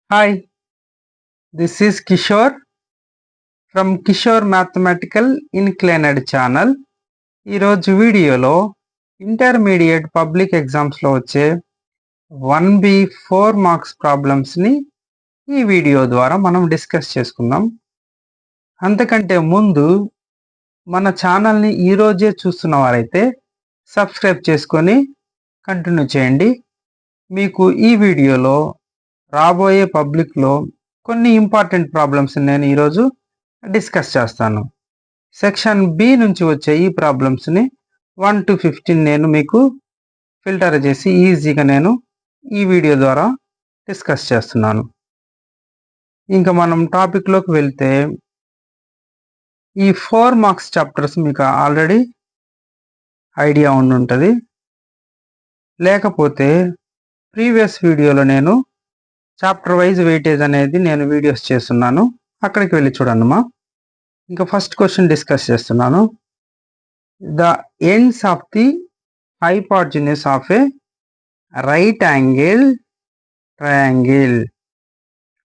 Hi, this is Kishore from Kishore Mathematical Inclined channel. ఈరోజు వీడియోలో intermediate public ఎగ్జామ్స్లో వచ్చే 1B 4 మార్క్స్ ప్రాబ్లమ్స్ని ఈ వీడియో ద్వారా మనం డిస్కస్ చేసుకుందాం. అంతకంటే ముందు మన ఛానల్ని ఈరోజే చూస్తున్న వారైతే సబ్స్క్రైబ్ చేసుకొని కంటిన్యూ చేయండి. మీకు ఈ వీడియోలో రాబోయే పబ్లిక్లో కొన్ని ఇంపార్టెంట్ ప్రాబ్లమ్స్ నేను ఈరోజు డిస్కస్ చేస్తాను. సెక్షన్ బి నుంచి వచ్చే ఈ ప్రాబ్లమ్స్ని 1 to 15 నేను మీకు ఫిల్టర్ చేసి ఈజీగా నేను ఈ వీడియో ద్వారా డిస్కస్ చేస్తున్నాను. ఇంకా మనం టాపిక్లోకి వెళ్తే ఈ 4 మార్క్స్ చాప్టర్స్ మీకు ఆల్రెడీ ఐడియా ఉంటుంది. లేకపోతే ప్రీవియస్ వీడియోలో నేను చాప్టర్ వైజ్ వెయిటేజ్ అనేది నేను వీడియోస్ చేస్తున్నాను, అక్కడికి వెళ్ళి చూడండిమా. ఇంకా ఫస్ట్ క్వశ్చన్ డిస్కస్ చేస్తున్నాను. The ends of the hypotenuse of a right angle triangle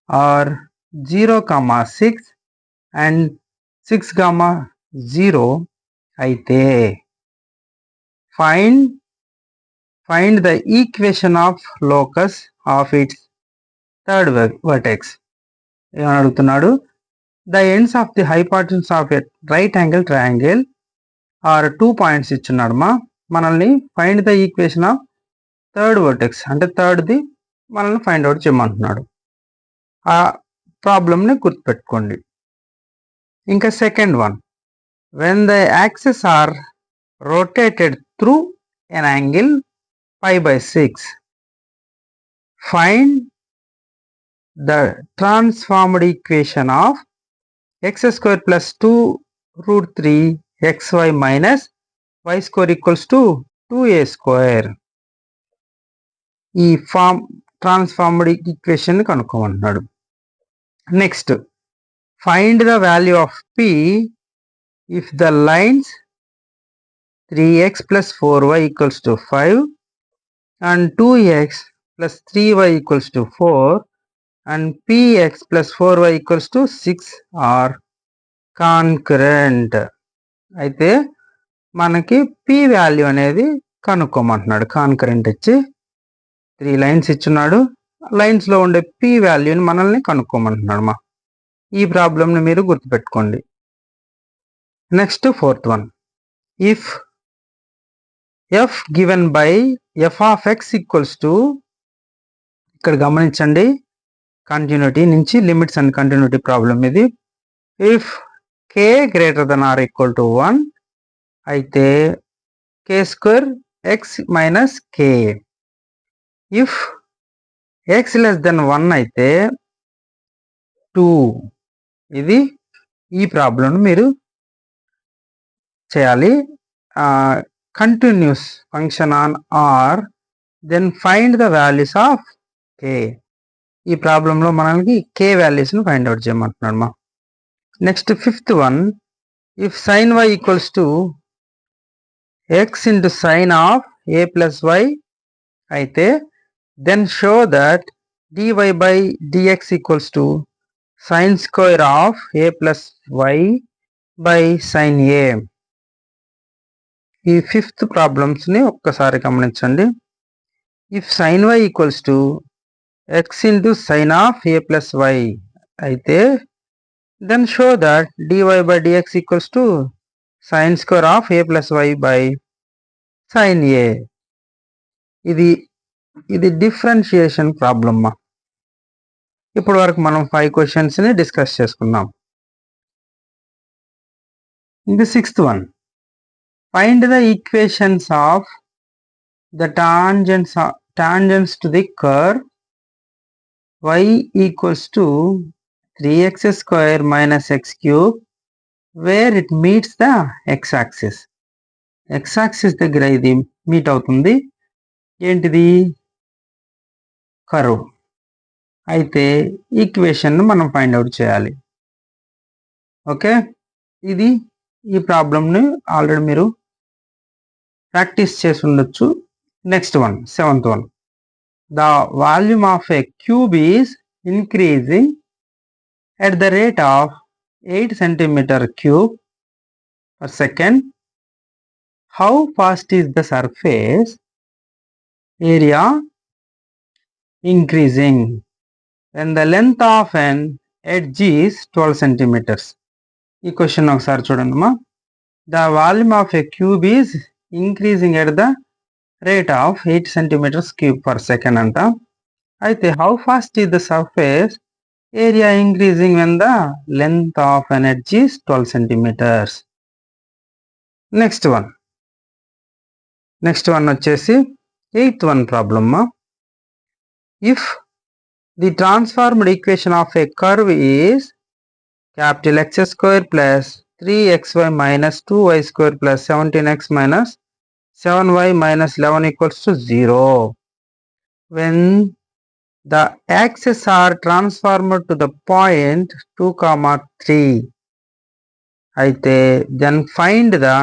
are 0,6 and 6,0 అయితే find the equation of locus of its third vertex. ఏమని అడుగుతున్నాడు? The ends of the hypotenuse of a right angle triangle are 2 points ఇచ్చున్నాడు మనల్ని find the equation of third vertex అంటే థర్డ్ది మనల్ని find out చేయమంటున్నాడు. ఆ ప్రాబ్లమ్ని గుర్తుపెట్టుకోండి. ఇంకా second one, when the axes are rotated through an angle π/6 find the transformed equation of x square plus 2 root 3 xy minus y square equals to 2a square. ఈ transformed equation కనుక్కోమంటున్నాడు. Next, find the value of p if the lines 3x plus 4y equals to 5 and 2x plus 3y equals to 4 and px plus 4y equals to 6 are concurrent. అయితే మనకి p value అనేది కనుక్కోమంటున్నాడు. Concurrent ఇచ్చి 3 lines ఇచ్చున్నాడు. లైన్స్లో ఉండే p వాల్యూని మనల్ని కనుక్కోమంటున్నాడు ఈ ప్రాబ్లంని మీరు గుర్తుపెట్టుకోండి. Next fourth one, if f given by f of x equals to, ఇక్కడ గమనించండి కంటిన్యూటీ నుంచి లిమిట్స్ అండ్ కంటిన్యూటీ ప్రాబ్లం ఇది. If k greater than or equal to 1 అయితే k square x minus k. If x less than 1 అయితే 2. ఇది ఈ problem మీరు చేయాలి. Continuous function on R then find the values of k. ఈ ప్రాబ్లంలో మనకి k వాల్యూస్ని ఫైండ్ అవుట్ చేయమంటున్నాడు next fifth one, if sine y equals to x into sine of a plus y అయితే then show that dy by dx equals to sine square of a plus y by sine a. ఈ fifth ప్రాబ్లమ్స్ని ఒక్కసారి గమనించండి. If sine y equals to x into sine of a plus y అయితే then show that dy by dx equals to sine square of a plus y by sine a. ఇది differentiation problem ఇప్పటి వరకు మనం 5 క్వశ్చన్స్ని discuss చేసుకున్నాం. ఇది sixth one, find the equations of the tangents to the curve y equals to 3x square minus x cube where it meets the x axis. x axis దగ్గర ఇది meet అవుతుంది. ఏంటిది? కర్వ్. అయితే ఈక్వేషన్ మనం find out చేయాలి. Okay, ఇది ఈ ప్రాబ్లంని already మీరు ప్రాక్టీస్ చేసి ఉండొచ్చు. Next one, seventh one, the volume of a cube is increasing at the rate of 8 centimeter cube per second, how fast is the surface area increasing when the length of an edge is 12 centimeters? ఈ question ఒకసారి చూడండి అమ్మా. The volume of a cube is increasing at the rate of 8 centimeters cube per second అంట. అయితే how fast is the surface area increasing when the length of an edge is 12 centimeters? Next one వచ్చేసి 8th one problem. If the transformed equation of A curve is capital X square plus 3xy minus 2y square plus 17x minus 7y minus 11 equals to 0. When the axes are transformed to the point 2, 3, అయితే then find the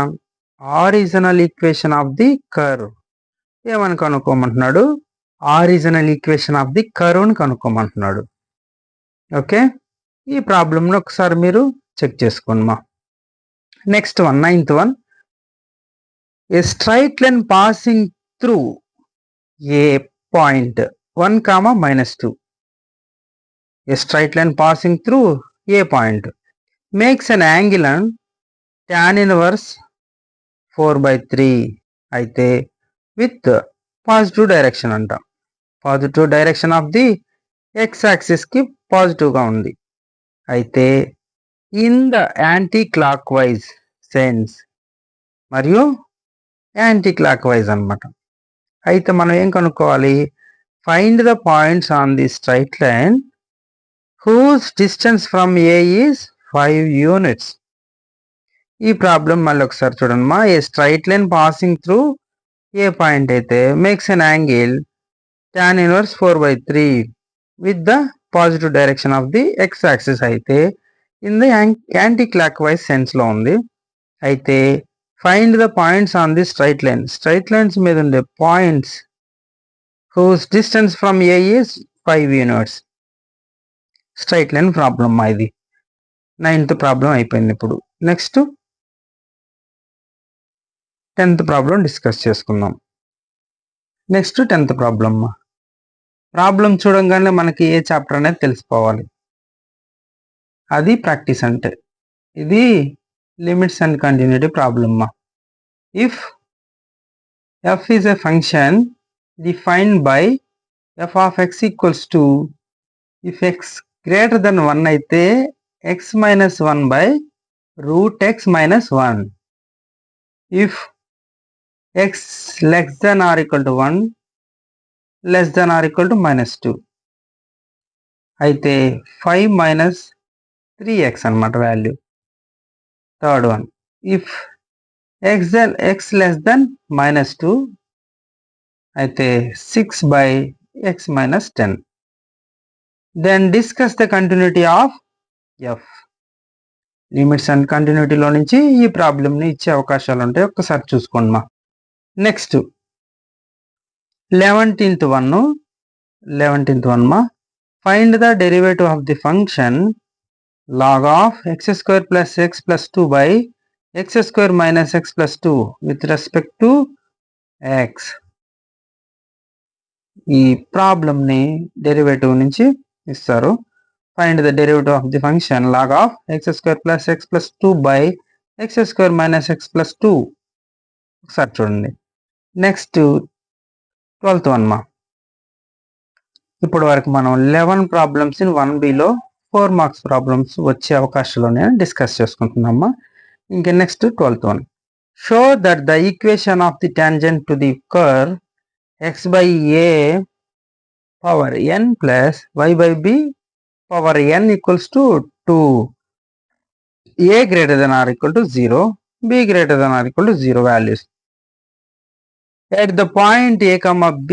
original equation of the curve. ఏమని కనుక్కోమంటున్నాడు? Original equation of the కర్వ్ని కనుక్కోమంటున్నాడు. Okay, ఈ ప్రాబ్లంను ఒకసారి మీరు check చేసుకోండి మా. Next one 9th one. A straight line passing through a point 1, -2. A straight line passing through a point makes an angle and tan inverse 4/3 అయితే విత్ పాజిటివ్ డైరెక్షన్ అంట. Positive direction of the x యాక్సిస్కి పాజిటివ్గా ఉంది. అయితే in the anticlockwise sense మరియు anti clock wise అనమాట. అయితే మనం ఏం కనుక్కోవాలి? Find the points on the straight line whose distance from a is 5 units. ఈ ప్రాబ్లం మళ్ళీ ఒకసారి చూడండి మా. A straight line passing through a point అయితే makes an angle tan inverse 4/3 with the positive direction of the x axis అయితే in the anticlockwise సెన్స్లో ఉంది. అయితే find the points on the straight line. Straight lines మీద ఉండే points whose distance from a is 5 units. Straight line problem మా ఇది. 9th problem అయిపోయింది. ఇప్పుడు నెక్స్ట్ 10th ప్రాబ్లం డిస్కస్ చేసుకుందాం. Next 10th problem. ప్రాబ్లం చూడంగానే మనకి ఏ చాప్టర్ అనేది తెలిసిపోవాలి. అది ప్రాక్టీస్ అంటే. ఇది limits and continuity problem. If f is a function defined by f of x equals to, if x greater than 1 అయితే x minus 1 by root x minus 1. If x less than or equal to 1, less than or equal to -2 అయితే 5 minus 3x అన్నమాట value. Third one, if x less than -2 అయితే 6 by x minus 10. Then discuss the continuity of f. Limits and కంటిన్యూటీలో నుంచి ఈ ప్రాబ్లమ్ని ఇచ్చే అవకాశాలు ఉంటాయి, ఒక్కసారి చూసుకోండి మా. నెక్స్ట్ 11th one మా. Find the derivative of the function log of x square plus x plus 2 by x square minus x plus 2 with respect to x. ఈ ప్రాబ్లమ్ని డెరివేటివ్ నుంచి ఇస్తారు. Find the derivative of the function log of x square plus x plus 2 by x square minus x plus 2. ఒకసారి చూడండి. Next 12th one మా. ఇప్పటి వరకు మనం 11 ప్రాబ్లమ్స్ ఇన్ 1Bలో 4 మార్క్స్ ప్రాబ్లమ్స్ వచ్చే అవకాశాలు ఉన్నాయని డిస్కస్ చేసుకుంటున్నామా. ఇంకా next 12th one. Show that the equation of the tangent to the curve x by a power n plus y by b power n equals to 2. a greater than or equal to 0, b greater than or equal to 0 values. At the point a comma b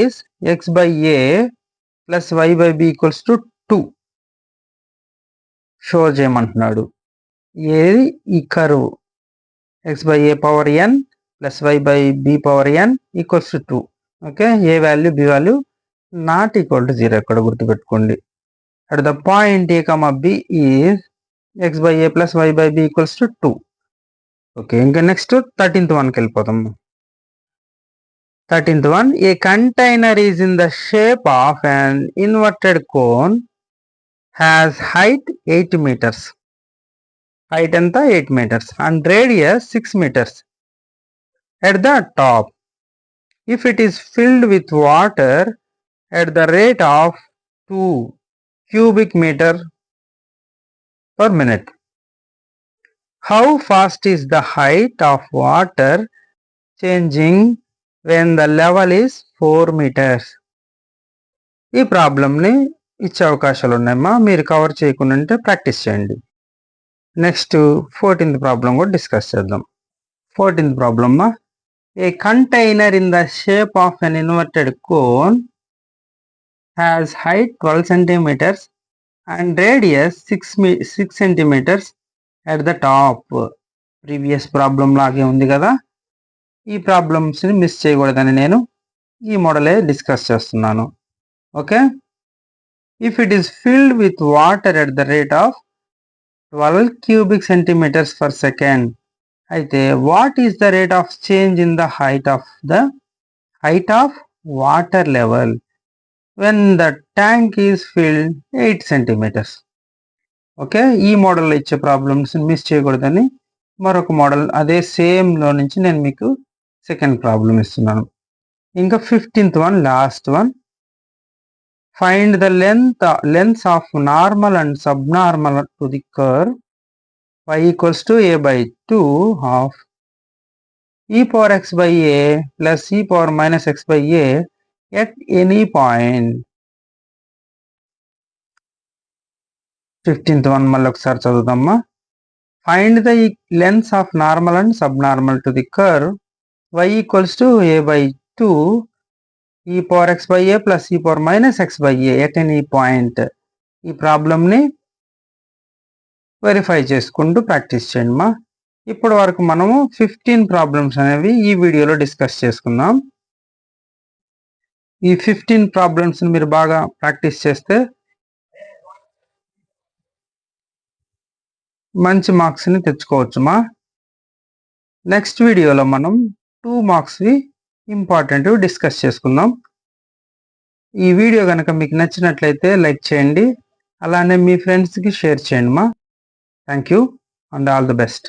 is x by a plus y by b equals to 2. Show చేయమంటున్నాడు. ఏది? ఈ curve x by a power n plus y by b power n equals to 2. Okay, A value B value not equal to 0 ఎక్కడ గుర్తుపెట్టుకోండి. at the point a comma b is x by a plus y by b equals to 2. Okay, ఇంకా next 13th వన్కి వెళ్ళిపోతాము. 13th one, a container is in the shape of an inverted cone, has height 8 meters. Height anta 8 meters and radius 6 meters. At the top, if it is filled with water at the rate of 2 cubic meter per minute, how fast is the height of water changing when the level is 4 meters? ఈ ప్రాబ్లమ్ని ఇచ్చే అవకాశాలు ఉన్నాయమ్మా, మీరు cover చేయకుండా practice చేయండి. Next 14th problem కూడా discuss చేద్దాం. 14th problem, a container in the shape of an inverted cone has height 12 centimeters and radius 6 centimeters at the top. Previous problem లాగే ఉంది కదా. ఈ ప్రాబ్లమ్స్ని మిస్ చేయకూడదని నేను ఈ మోడలే డిస్కస్ చేస్తున్నాను. Okay, if it is filled with water at the rate of 12 cubic centimeters per second, అయితే what is the rate of change in the height of water level when the tank is filled 8 centimeters. Okay, ఈ మోడల్లో ఇచ్చే problems miss చేయకూడదని మరొక model అదే సేమ్లో నుంచి నేను మీకు సెకండ్ ప్రాబ్లం ఇస్తున్నాను. ఇంకా 15th one, last one, find the length of normal and subnormal to the curve y equals to a by 2 of e power x by a plus e power minus x by a at any point. 15th one మళ్ళీ ఒకసారి చదువుదామా. Find the length of normal and subnormal to the curve y equals to a by 2 e power x by a plus e power minus x by a at any point. ఈ ప్రాబ్లమ్ని verify చేసుకుంటూ practice చేయండి మా. ఇప్పటి వరకు మనము 15 problems అనేవి ఈ వీడియోలో డిస్కస్ చేసుకుందాం. ఈ 15 ప్రాబ్లమ్స్ని మీరు బాగా ప్రాక్టీస్ చేస్తే మంచి మార్క్స్ని తెచ్చుకోవచ్చు మా. నెక్స్ట్ వీడియోలో మనం 2 మార్క్స్వి ఇంపార్టెంట్ డిస్కస్ చేసుకుందాం. ఈ వీడియో కనుక మీకు నచ్చినట్లయితే లైక్ చేయండి, అలానే మీ ఫ్రెండ్స్కి షేర్ చేయండి మా. Thank you and all the best.